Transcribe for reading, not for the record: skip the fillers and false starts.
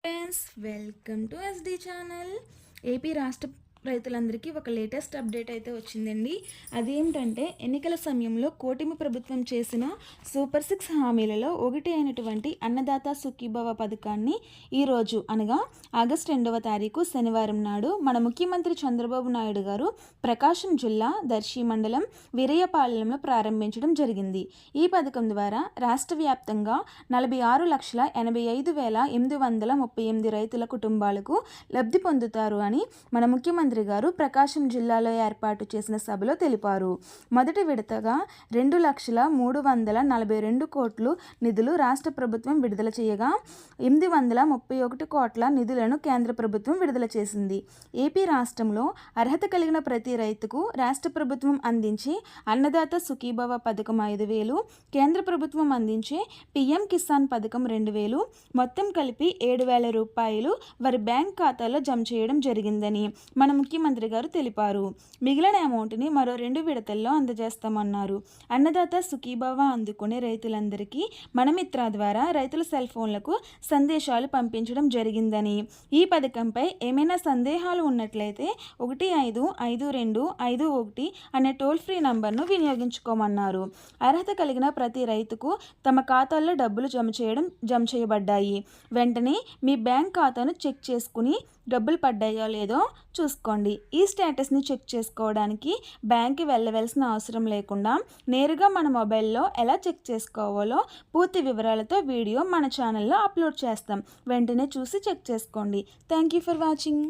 Friends, welcome to SD channel. AP రాష్ట్ర రైతులందరికీ ఒక లేటెస్ట్ అప్డేట్ అయితే వచ్చిందండి. అదేమిటంటే ఎన్నికల సమయంలో కూటమి ప్రభుత్వం చేసిన సూపర్ 6 హామీలలో ఒకటి అయినటువంటి అన్నదాత సుఖీభవ పథకాన్ని ఈరోజు అనగా ఆగస్టు 2వ తారీఖు శనివారం నాడు మన ముఖ్యమంత్రి చంద్రబాబు నాయుడు గారు ప్రకాశం జిల్లా దర్శి మండలం వీరయ్యపాలెంలో ప్రారంభించడం జరిగింది. ఈ పథకం ద్వారా రాష్ట్ర వ్యాప్తంగా 46,85,838 రైతుల కుటుంబాలకు లబ్ధి పొందుతారు అని మన ముఖ్యమంత్రి గారు ప్రకాశం జిల్లాలో ఏర్పాటు చేసిన సభలో తెలిపారు. మొదటి విడతగా 2,03,42 కోట్లు నిధులు రాష్ట్ర ప్రభుత్వం విడుదల చేయగా 831 కోట్ల నిధులను కేంద్ర ప్రభుత్వం విడుదల చేసింది. ఏపీ రాష్ట్రంలో అర్హత కలిగిన ప్రతి రైతుకు రాష్ట్ర ప్రభుత్వం అందించే అన్నదాత సుఖీభవ పథకం 5,000, కేంద్ర ప్రభుత్వం అందించే పీఎం కిసాన్ పథకం 2,000, మొత్తం కలిపి 7,000 రూపాయలు వారి బ్యాంక్ ఖాతాలో జమ చేయడం జరిగిందని మన ముఖ్యమంత్రి గారు తెలిపారు. మిగిలిన అమౌంట్ని మరో 2 విడతల్లో అందజేస్తామన్నారు. అన్నదాత సుఖీభవ అందుకునే రైతులందరికీ మనమిత్ర ద్వారా రైతుల సెల్ ఫోన్లకు సందేశాలు పంపించడం జరిగిందని, ఈ పథకంపై ఏమైనా సందేహాలు ఉన్నట్లయితే 155251 అనే టోల్ ఫ్రీ నంబర్ను వినియోగించుకోమన్నారు. అర్హత కలిగిన ప్రతి రైతుకు తమ ఖాతాల్లో డబ్బులు జమ చేయబడ్డాయి. వెంటనే మీ బ్యాంక్ ఖాతాను చెక్ చేసుకుని డబ్బులు పడ్డాయో లేదో చూసుకోండి. ఈ స్టేటస్ని చెక్ చేసుకోవడానికి బ్యాంక్కి వెళ్ళవలసిన అవసరం లేకుండా నేరుగా మన మొబైల్లో ఎలా చెక్ చేసుకోవాలో పూర్తి వివరాలతో వీడియో మన ఛానల్లో అప్లోడ్ చేస్తాం. వెంటనే చూసి చెక్ చేసుకోండి. Thank you for watching.